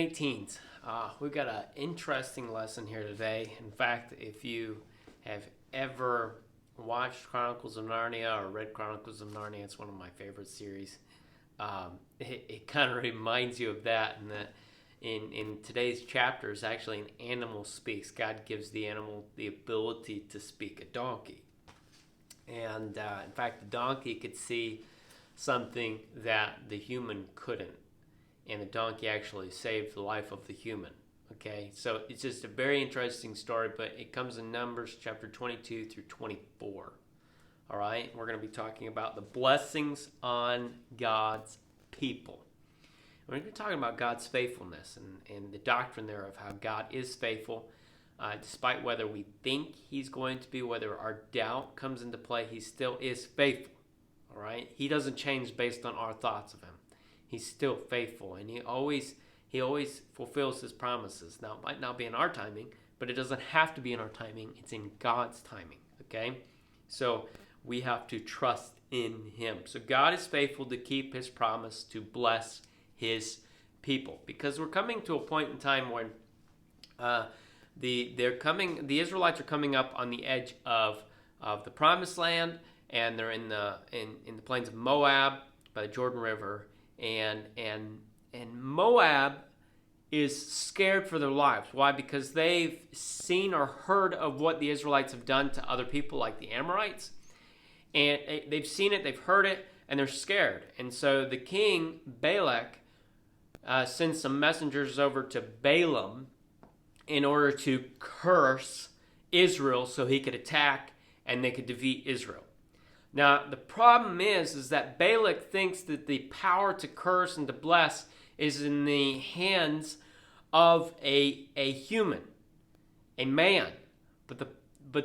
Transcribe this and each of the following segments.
teens. We've got an interesting lesson here today. In fact, if you have ever watched Chronicles of Narnia or read Chronicles of Narnia, it's one of my favorite series. It kind of reminds you of that, and that in today's chapter is actually an animal speaks. God gives the animal the ability to speak, a donkey. And in fact, the donkey could see something that the human couldn't. And the donkey actually saved the life of the human. Okay, so it's just a very interesting story, but it comes in Numbers chapter 22 through 24. All right, we're going to be talking about the blessings on God's people. We're going to be talking about God's faithfulness and the doctrine there of how God is faithful. Despite whether we think he's going to be, whether our doubt comes into play, he still is faithful. All right, he doesn't change based on our thoughts of him. He's still faithful, and he always fulfills his promises. Now, it might not be in our timing, but it doesn't have to be in our timing. It's in God's timing, okay? So we have to trust in him. So God is faithful to keep his promise to bless his people, because we're coming to a point in time when the Israelites are coming up on the edge of the promised land, and they're in the plains of Moab by the Jordan River. And Moab is scared for their lives. Why? Because they've seen or heard of what the Israelites have done to other people like the Amorites. And they've seen it, they've heard it, and they're scared. And so the king, Balak, sends some messengers over to Balaam in order to curse Israel so he could attack and they could defeat Israel. Now, the problem is that Balak thinks that the power to curse and to bless is in the hands of a human, a man. But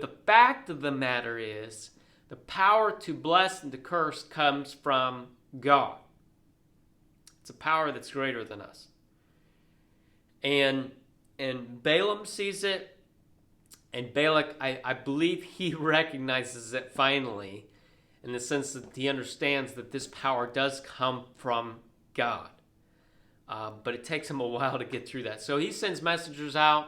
the fact of the matter is, the power to bless and to curse comes from God. It's a power that's greater than us. And Balaam sees it, and Balak, I believe he recognizes it finally, in the sense that he understands that this power does come from God. But it takes him a while to get through that. So he sends messengers out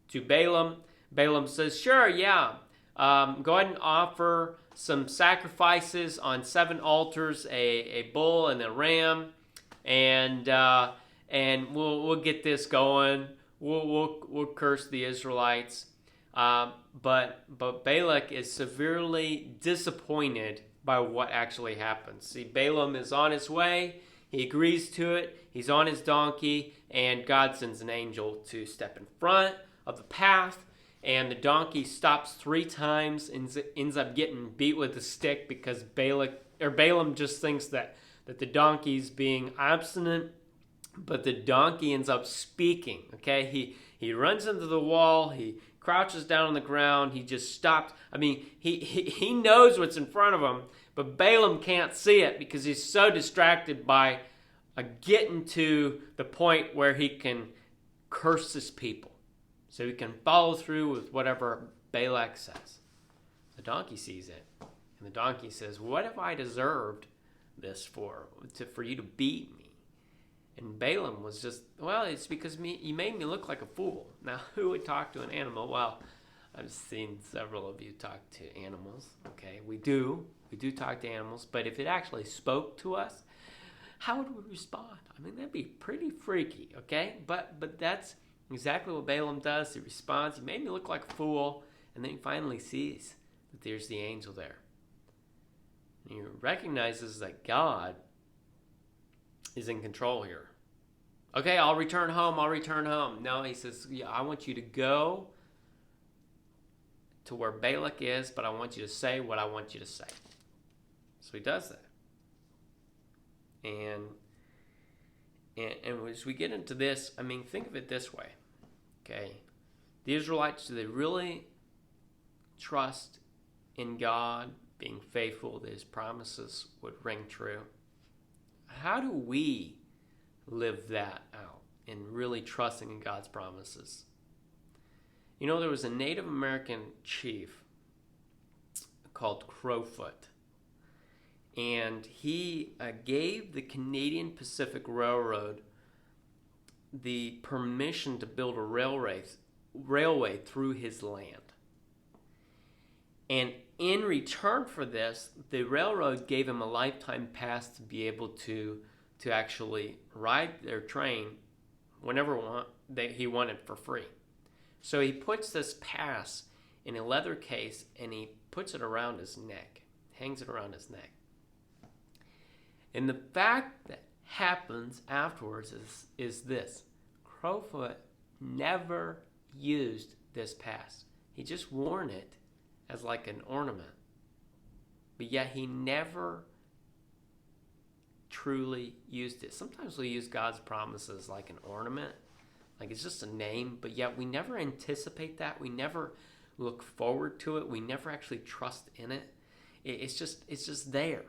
to Balaam. Balaam says, sure, yeah. Go ahead and offer some sacrifices on 7 altars, a bull and a ram, and we'll get this going. We'll curse the Israelites. But Balak is severely disappointed by what actually happens. See, Balaam is on his way. He agrees to it. He's on his donkey, and God sends an angel to step in front of the path, and the donkey stops 3 times and ends up getting beat with a stick because Balaam just thinks that the donkey's being obstinate, but the donkey ends up speaking. Okay, he runs into the wall. He crouches down on the ground. He just stopped. I mean, he knows what's in front of him, but Balaam can't see it because he's so distracted by getting to the point where he can curse his people. So he can follow through with whatever Balak says. The donkey sees it, and the donkey says, what have I deserved this for you to beat me? And Balaam was just, well, it's because you made me look like a fool. Now, who would talk to an animal? Well, I've seen several of you talk to animals. Okay, we do talk to animals, but if it actually spoke to us, how would we respond? I mean, that'd be pretty freaky, okay? But that's exactly what Balaam does. He responds, he made me look like a fool, and then he finally sees that there's the angel there. And he recognizes that God is in control here. Okay, I'll return home. No, he says, yeah, I want you to go to where Balak is, but I want you to say what I want you to say. So he does that. And as we get into this, I mean, think of it this way. Okay, the Israelites, do they really trust in God being faithful that his promises would ring true? How do we live that out in really trusting in God's promises? You know, there was a Native American chief called Crowfoot, and he gave the Canadian Pacific Railroad the permission to build a railway through his land. And in return for this, the railroad gave him a lifetime pass to be able to actually ride their train whenever he wanted for free. So he puts this pass in a leather case and he puts it around his neck, hangs it around his neck. And the fact that happens afterwards is this. Crowfoot never used this pass. He just worn it as like an ornament. But yet he never truly used it. Sometimes we use God's promises like an ornament, like it's just a name, but yet we never anticipate that. We never look forward to it. We never actually trust in it. It's just there.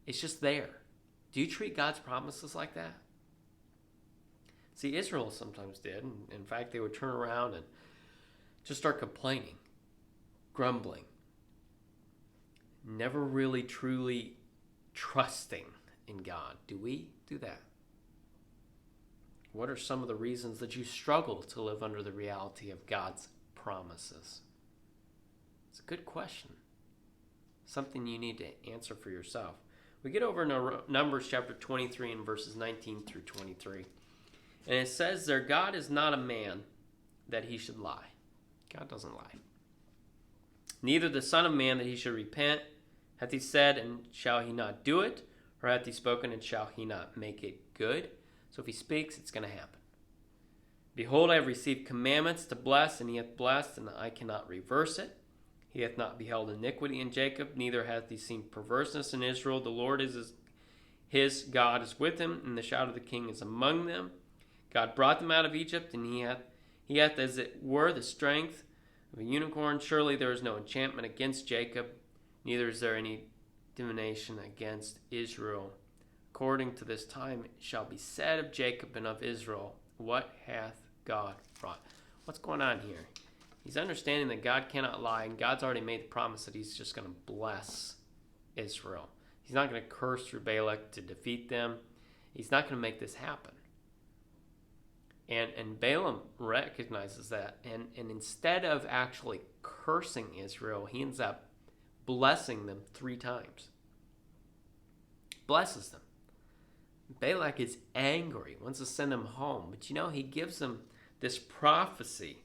It's just there. Do you treat God's promises like that? See, Israel sometimes did. In fact, they would turn around and just start complaining, grumbling, never really truly trusting in God. Do we do that? What are some of the reasons that you struggle to live under the reality of God's promises? It's a good question. Something you need to answer for yourself. We get over in Numbers chapter 23 and verses 19 through 23. And it says there, God is not a man that he should lie. God doesn't lie. Neither the Son of Man that he should repent. Hath he said, and shall he not do it? Or hath he spoken, and shall he not make it good? So if he speaks, it's going to happen. Behold, I have received commandments to bless, and he hath blessed, and I cannot reverse it. He hath not beheld iniquity in Jacob, neither hath he seen perverseness in Israel. The Lord is his God is with him, and the shout of the king is among them. God brought them out of Egypt, and he hath as it were the strength of a unicorn. Surely there is no enchantment against Jacob, neither is there any divination against Israel. According to this time it shall be said of Jacob and of Israel, what hath God wrought? What's going on here? He's understanding that God cannot lie, and God's already made the promise that he's just going to bless Israel. He's not going to curse through Balak to defeat them. He's not going to make this happen. And Balaam recognizes that. And instead of actually cursing Israel, he ends up blessing them 3 times. Blesses them. Balak is angry, wants to send them home. But he gives them this prophecy.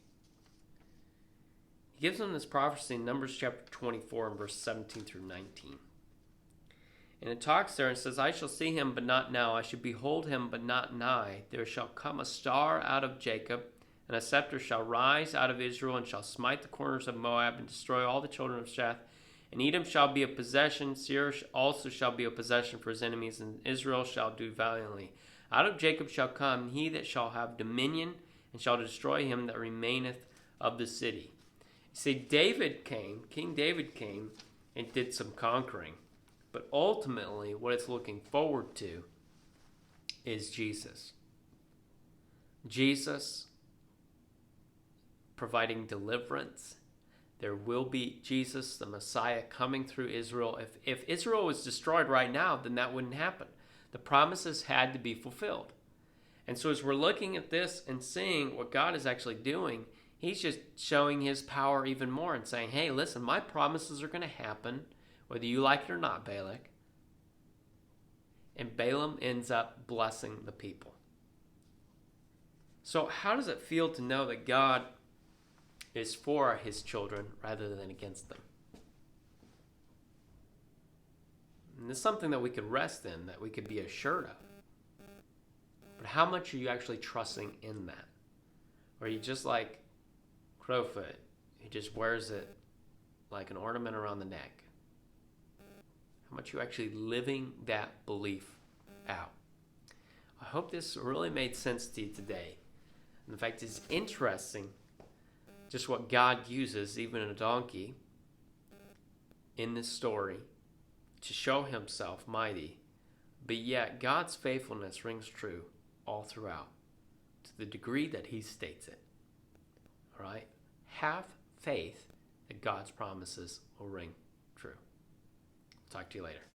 He gives them this prophecy in Numbers chapter 24 and verse 17 through 19. And it talks there and says, I shall see him, but not now. I shall behold him, but not nigh. There shall come a star out of Jacob, and a scepter shall rise out of Israel, and shall smite the corners of Moab, and destroy all the children of Sheth. And Edom shall be a possession. Seir also shall be a possession for his enemies, and Israel shall do valiantly. Out of Jacob shall come he that shall have dominion, and shall destroy him that remaineth of the city. See, King David came and did some conquering. But ultimately, what it's looking forward to is Jesus. Jesus providing deliverance. There will be Jesus, the Messiah, coming through Israel. If Israel was destroyed right now, then that wouldn't happen. The promises had to be fulfilled. And so as we're looking at this and seeing what God is actually doing, he's just showing his power even more and saying, hey, listen, my promises are going to happen, whether you like it or not, Balak. And Balaam ends up blessing the people. So how does it feel to know that God is for his children rather than against them? And it's something that we could rest in, that we could be assured of. But how much are you actually trusting in that? Or are you just like Crowfoot, who just wears it like an ornament around the neck? How much you actually living that belief out? I hope this really made sense to you today. And in fact, it's interesting just what God uses, even in a donkey, in this story to show himself mighty. But yet, God's faithfulness rings true all throughout to the degree that he states it. All right? Have faith that God's promises will ring true. Talk to you later.